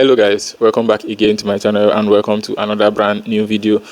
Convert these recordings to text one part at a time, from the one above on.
Hello guys, welcome back again to my channel and welcome to another brand new video.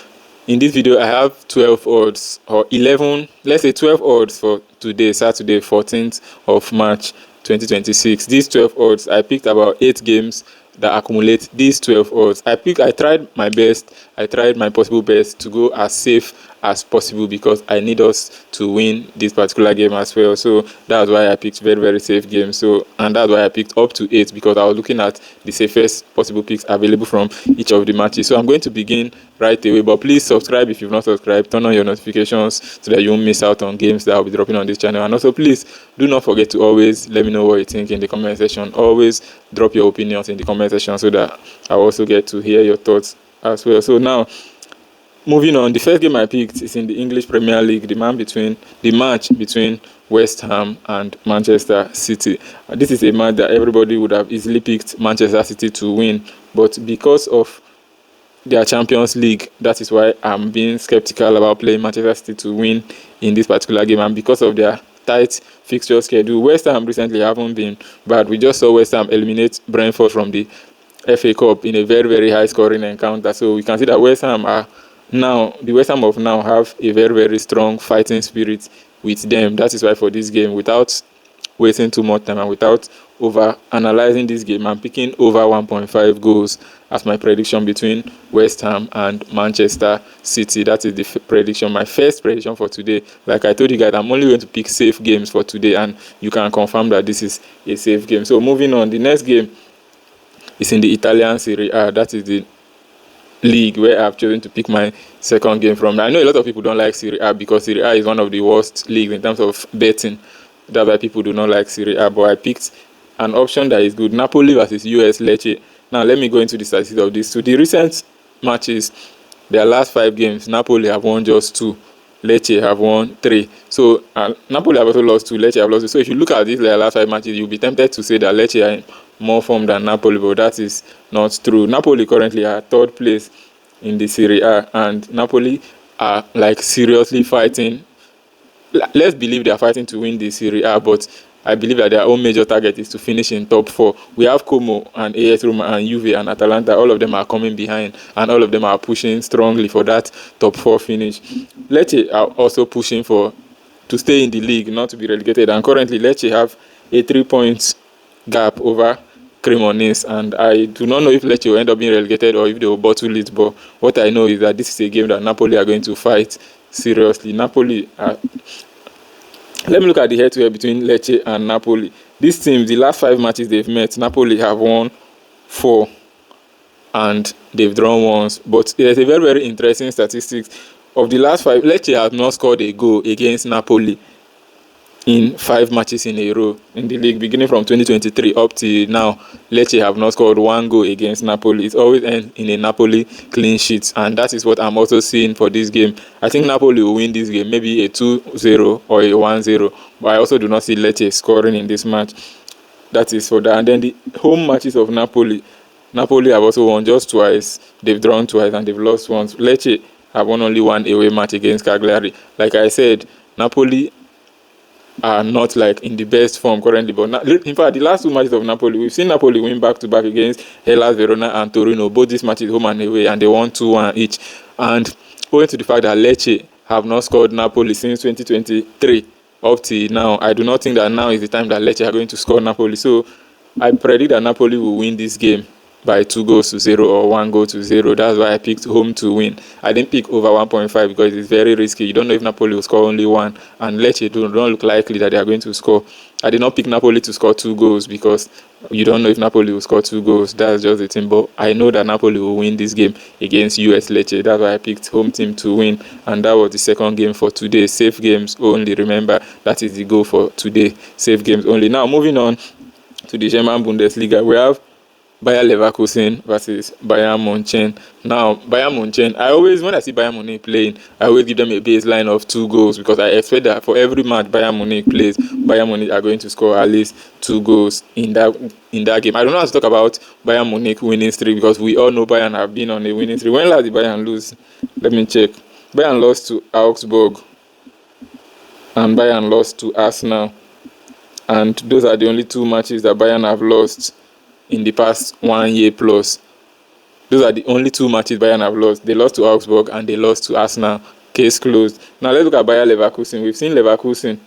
In this video I have 12 odds or 11, let's say 12 odds for today, Saturday 14th of March 2026. These 12 odds, I picked about 8 games that accumulate these 12 odds. I tried my best, I tried my possible best to go as safe as possible because I need us to win this particular game as well. So that's why I picked very safe games. And that's why I picked up to 8 because I was looking at the safest possible picks available from each of the matches. So I'm going to begin right away, but please subscribe if you've not subscribed, turn on your notifications so that you won't miss out on games that I'll be dropping on this channel. And also please do not forget to always let me know what you think in the comment section. Always drop your opinions in the comment section so that I also get to hear your thoughts as well. So now, moving on, the first game I picked is in the English Premier League, the match between West Ham and Manchester City. This is a match that everybody would have easily picked Manchester City to win, but because of their Champions League, that is why I'm being skeptical about playing Manchester City to win in this particular game, and because of their tight fixture schedule. West Ham recently haven't been bad. We just saw West Ham eliminate Brentford from the FA Cup in a very high scoring encounter, so we can see that the West Ham of now have a very strong fighting spirit with them. That is why for this game, without wasting too much time and without over analyzing this game, I'm picking over 1.5 goals as my prediction between West Ham and Manchester City. That is the prediction, my first prediction for today. Like I told you guys, I'm only going to pick safe games for today, and you can confirm that this is a safe game. So moving on, the next game is in the Italian Serie A. That is the league where I've chosen to pick my second game from. I know a lot of people don't like Serie A because Serie A is one of the worst leagues in terms of betting. That's why people do not like Serie A, but I picked an option that is good. Napoli versus US Lecce. Now let me go into the statistics of this. So the recent matches, their last 5 games, Napoli have won just 2. Lecce have won 3. So Napoli have also lost 2, Lecce have lost 2. So if you look at these their last 5 matches, you'll be tempted to say that Lecce are in more form than Napoli, but that is not true. Napoli currently are 3rd place in the Serie A, and Napoli are like seriously fighting. Let's believe they are fighting to win the Serie A, but I believe that their own major target is to finish in top 4. We have Como and AS Roma and Juve and Atalanta. All of them are coming behind, and all of them are pushing strongly for that top 4 finish. Lecce are also pushing to stay in the league, not to be relegated. And currently, Lecce have a 3-point gap over Cremonese, and I do not know if Lecce will end up being relegated or if they will bottle it. But what I know is that this is a game that Napoli are going to fight seriously. Napoli are. Let me look at the head-to-head between Lecce and Napoli. These teams, the last 5 matches they've met, Napoli have won 4 and they've drawn once. But there's a very interesting statistics. Of the last 5, Lecce has not scored a goal against Napoli in 5 matches in a row in the league, beginning from 2023 up to now. Lecce have not scored 1 goal against Napoli. It's always ends in a Napoli clean sheet, and that is what I'm also seeing for this game. I think Napoli will win this game, maybe a 2-0 or a 1-0, but I also do not see Lecce scoring in this match. That is for that. And then the home matches of Napoli have also won just twice, they've drawn twice, and they've lost once. Lecce have won only 1 away match against Cagliari. Like I said, Napoli are not like in the best form currently, but in fact the last 2 matches of Napoli, we've seen Napoli win back-to-back against Hellas Verona and Torino. Both these matches home and away, and they won 2-1 each. And owing to the fact that Lecce have not scored Napoli since 2023 up to now, I do not think that now is the time that Lecce are going to score Napoli. So I predict that Napoli will win this game by 2-0 or 1-0. That's why I picked home to win. I didn't pick over 1.5 because it's very risky. You don't know if Napoli will score only 1, and Lecce don't look likely that they are going to score. I did not pick Napoli to score 2 goals because you don't know if Napoli will score 2 goals. That's just the thing. But I know that Napoli will win this game against US Lecce. That's why I picked home team to win, and that was the second game for today. Safe games only. Remember, that is the goal for today. Safe games only. Now moving on to the German Bundesliga, we have Bayer Leverkusen versus Bayern Munich. Now, Bayern Munich, when I see Bayern Munich playing, I always give them a baseline of 2 goals because I expect that for every match Bayern Munich plays, Bayern Munich are going to score at least 2 goals in that game. I don't know how to talk about Bayern Munich winning streak because we all know Bayern have been on a winning streak. When last did Bayern lose? Let me check. Bayern lost to Augsburg and Bayern lost to Arsenal, and those are the only 2 matches that Bayern have lost. in the past 1 year plus. Those are the only 2 matches Bayern have lost. They lost to Augsburg and they lost to Arsenal. Case closed. Now let's look at Bayer Leverkusen. We've seen Leverkusen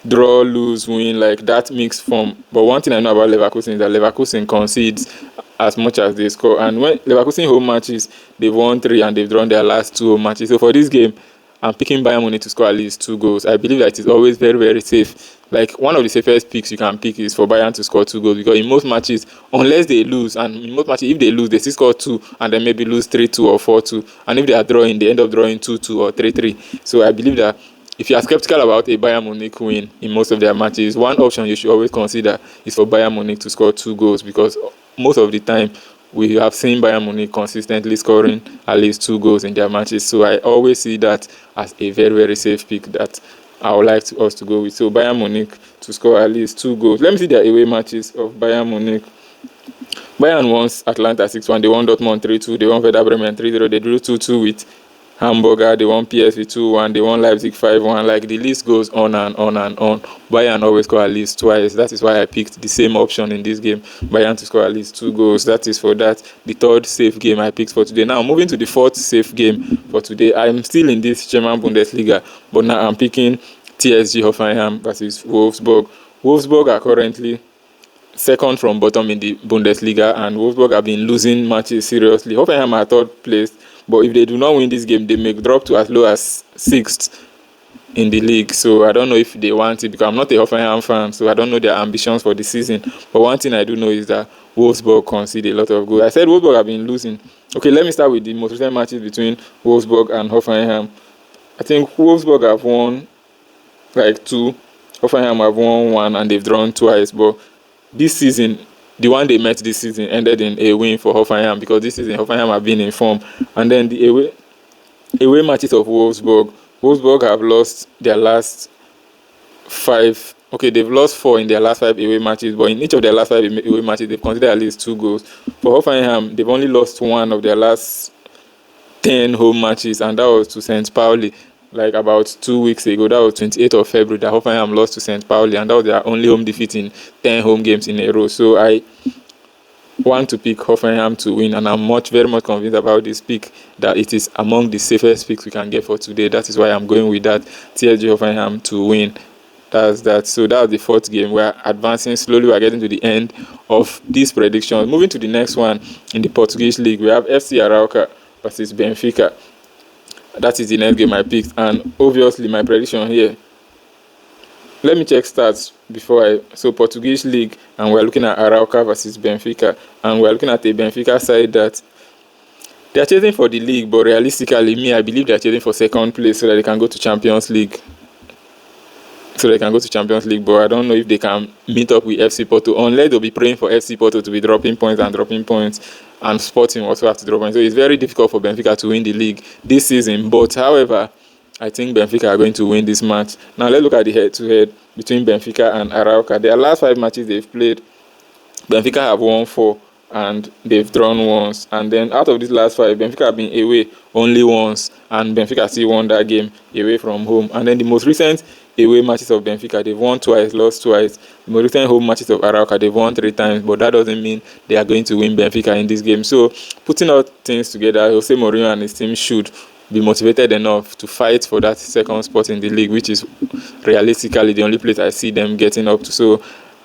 draw, lose, win, like that mixed form. But one thing I know about Leverkusen is that Leverkusen concedes as much as they score. And when Leverkusen home matches, they've won 3 and they've drawn their last 2 home matches. So for this game, I'm picking Bayern Munich to score at least 2 goals. I believe that it is always very, very safe. Like, one of the safest picks you can pick is for Bayern to score 2 goals, because in most matches, unless they lose, and in most matches, if they lose, they still score 2 and then maybe lose 3-2 or 4-2. And if they are drawing, they end up drawing 2-2 or 3-3. So I believe that if you are skeptical about a Bayern Munich win in most of their matches, one option you should always consider is for Bayern Munich to score 2 goals, because most of the time we have seen Bayern Munich consistently scoring at least 2 goals in their matches. So I always see that as a very, very safe pick that I would like us to go with. So Bayern Munich to score at least 2 goals. Let me see their away matches of Bayern Munich. Bayern won Atlanta 6-1. They won Dortmund 3-2. They won Werder Bremen 3-0. They drew 2-2 with Hamburger. They won PSV 2-1. They won Leipzig 5-1. Like, the list goes on and on and on. Bayern always score at least twice. That is why I picked the same option in this game. Bayern to score at least 2 goals. That is for that. The third safe game I picked for today. Now, moving to the fourth safe game for today. I'm still in this German Bundesliga, but now I'm picking TSG Hoffenheim versus Wolfsburg. Wolfsburg are currently second from bottom in the Bundesliga, and Wolfsburg have been losing matches seriously. Hoffenheim are third place, but if they do not win this game, they may drop to as low as 6th in the league. So I don't know if they want it, because I'm not a Hoffenheim fan, so I don't know their ambitions for the season. But one thing I do know is that Wolfsburg concede a lot of goals. I said Wolfsburg have been losing. Okay, let me start with the most recent matches between Wolfsburg and Hoffenheim. I think Wolfsburg have won like 2, Hoffenheim have won 1, and they've drawn twice. But this season, the one they met this season ended in a win for Hoffenheim, because this season Hoffenheim have been in form. And then the away matches of Wolfsburg have lost their last 5. Okay, they've lost 4 in their last 5 away matches, but in each of their last 5 away matches, they've considered at least 2 goals. For Hoffenheim, they've only lost 1 of their last 10 home matches, and that was to St. Pauli. Like about 2 weeks ago, that was 28th of February, that Hoffenheim lost to St. Pauli, and that was their only home defeat in 10 home games in a row. So I want to pick Hoffenheim to win, and I'm very much convinced about this pick that it is among the safest picks we can get for today. That is why I'm going with that, TSG Hoffenheim to win. That's that. So that's the fourth game. We're advancing slowly. We're getting to the end of this prediction. Moving to the next one in the Portuguese League, we have FC Arauca versus Benfica. That is the next game I picked, and obviously my prediction here. Let me check stats before so Portuguese League, and we're looking at Arauca versus Benfica, and we're looking at a Benfica side that they're chasing for the league, but realistically, I believe they're chasing for second place so that they can go to Champions League. But I don't know if they can meet up with FC Porto, unless they'll be praying for FC Porto to be dropping points, and Sporting also have to drop points. So it's very difficult for Benfica to win the league this season. But however, I think Benfica are going to win this match. Now let's look at the head-to-head between Benfica and Arauca. Their last 5 matches they've played, Benfica have won 4 and they've drawn once. And then out of these last 5, Benfica have been away only once, and Benfica still won that game away from home. And then the most recent away matches of Benfica, they've won twice, lost twice. The most recent home matches of Arauca, they've won 3 times, but that doesn't mean they are going to win Benfica in this game. So putting all things together, Jose Mourinho and his team should be motivated enough to fight for that second spot in the league, which is realistically the only place I see them getting up to. So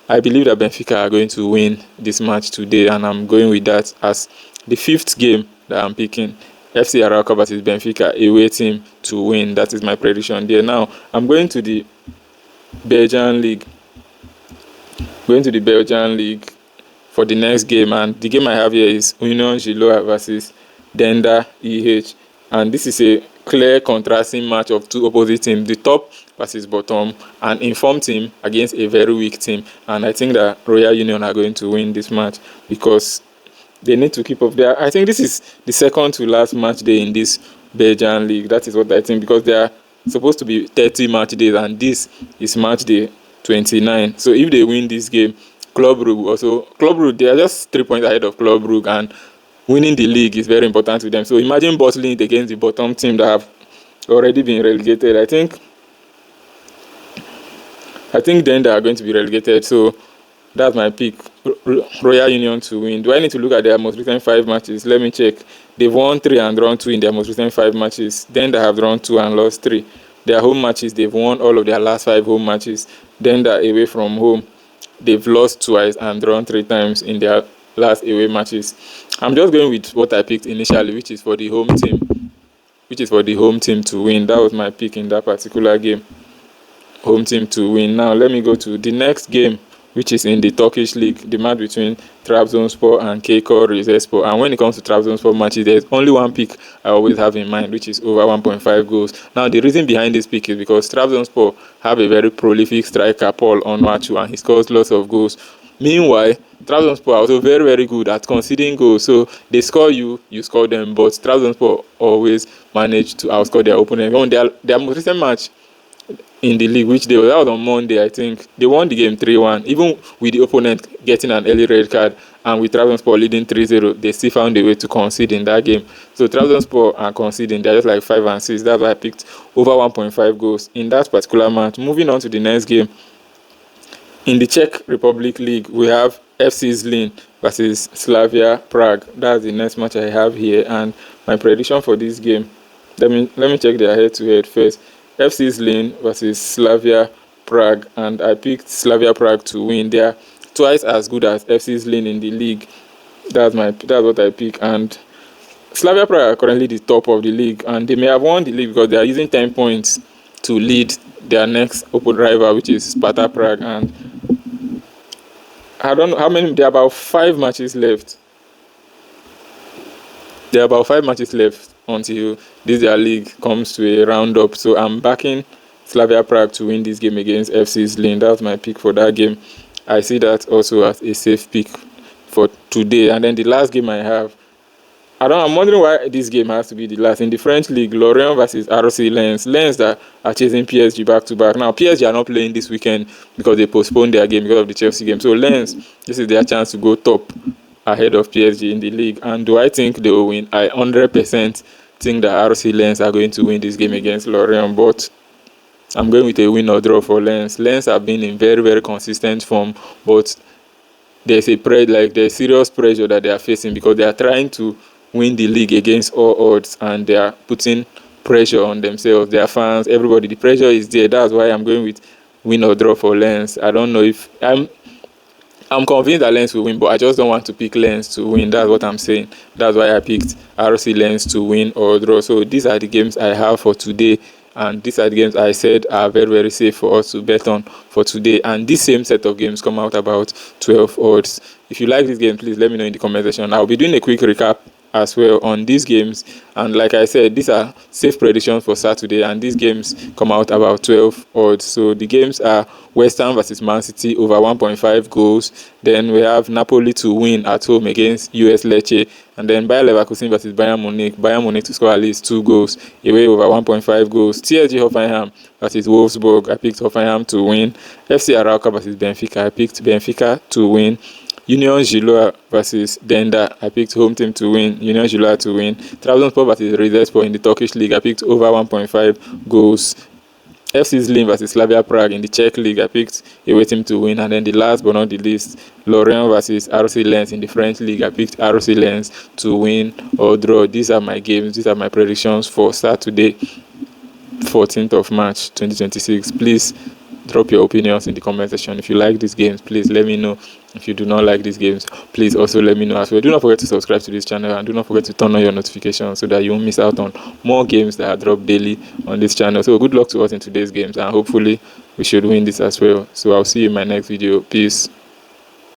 I believe that Benfica are going to win this match today, and I'm going with that as the 5th game that I'm picking. FC Arauca versus Benfica, away team to win. That is my prediction there. Now, I'm going to the Belgian League. For the next game, and the game I have here is Union Giloa versus Denda EH. And this is a clear contrasting match of 2 opposite teams, the top versus bottom, an informed team against a very weak team. And I think that Royal Union are going to win this match, because they need to keep up there. I think this is the second to last match day in this Belgian League. That is what I think, because they are supposed to be 30 match days, and this is match day 29. So if they win this game, Club Brugge, they are just 3 points ahead of Club Brugge, and winning the league is very important to them. So imagine bottling it against the bottom team that have already been relegated. I think then they are going to be relegated. So that's my pick. Royal Union to win. Do I need to look at their most recent 5 matches? Let me check. They've won 3 and drawn 2 in their most recent 5 matches. Then they have drawn 2 and lost 3. Their home matches, they've won all of their last 5 home matches. Then they're away from home. They've lost twice and drawn 3 times in their last away matches. I'm just going with what I picked initially, which is for the home team. To win. That was my pick in that particular game. Home team to win. Now let me go to the next game, which is in the Turkish League, the match between Trabzonspor and Kaykur Rizespor. And when it comes to Trabzonspor matches, there's only one pick I always have in mind, which is over 1.5 goals. Now, the reason behind this pick is because Trabzonspor have a very prolific striker, Paul Onwachu, and he scores lots of goals. Meanwhile, Trabzonspor are also very, very good at conceding goals. So they score you, you score them. But Trabzonspor always manage to outscore their opponent. On their most recent match in the league, that was on Monday, I think, they won the game 3-1, even with the opponent getting an early red card, and with Trabzonspor leading 3-0, they still found a way to concede in that game. So Trabzonspor are conceding, they're just like 5 and 6. That's why I picked over 1.5 goals in that particular match. Moving on to the next game, in the Czech Republic League, we have FC Zlín versus Slavia Prague. That's the next match I have here, and my prediction for this game, let me check their head-to-head first. FC Zlín versus Slavia Prague, and I picked Slavia Prague to win. They are twice as good as FC Zlín in the league. That's what I pick. And Slavia Prague are currently the top of the league, and they may have won the league because they are using 10 points to lead their next open rival, which is Sparta Prague. And I don't know how many. There are about 5 matches left. Until their league comes to a roundup. So I'm backing Slavia Prague to win this game against FC Zlín. That's my pick for that game. I see that also as a safe pick for today. And then the last game I have, I'm wondering why this game has to be the last. In the French league, Lorient versus RC Lens. Lens that are chasing PSG back-to-back. Now, PSG are not playing this weekend because they postponed their game because of the Chelsea game. So Lens, this is their chance to go top ahead of PSG in the league. And do I think they will win? I 100% think that RC Lens are going to win this game against Lorient, but I'm going with a win or draw for Lens. Lens have been in very, very consistent form, but there's serious pressure that they are facing because they are trying to win the league against all odds, and they are putting pressure on themselves, their fans, everybody. The pressure is there. That's why I'm going with win or draw for Lens. I don't know if I'm convinced that Lens will win, but I just don't want to pick Lens to win. That's what I'm saying. That's why I picked RC Lens to win or draw. So these are the games I have for today, and these are the games I said are very, very safe for us to bet on for today. And this same set of games come out about 12 odds. If you like this game, please let me know in the comment section. I'll be doing a quick recap as well on these games, and like I said, these are safe predictions for Saturday, and these games come out about 12 odds. So the games are West Ham versus Man City over 1.5 goals. Then we have Napoli to win at home against US Lecce, and then Bayer Leverkusen versus Bayern Munich to score at least 2 goals, away over 1.5 goals. TSG Hoffenheim versus Wolfsburg, I picked Hoffenheim to win. FC Arauca versus Benfica, I picked Benfica to win. Union Giloa versus Denda, I picked home team to win. Union Giloa to win. Trabzonspor versus Rizespor in the Turkish League, I picked over 1.5 goals. FC Zlín versus Slavia Prague in the Czech League, I picked away team to win. And then the last but not the least, Lorient versus RC Lens in the French League, I picked RC Lens to win or draw. These are my games. These are my predictions for Saturday, 14th of March 2026. Please drop your opinions in the comment section. If you like these games, please let me know. If you do not like these games, please also let me know as well. Do not forget to subscribe to this channel, and do not forget to turn on your notifications so that you won't miss out on more games that are dropped daily on this channel. So good luck to us in today's games, and hopefully we should win this as well. So I'll see you in my next video. Peace.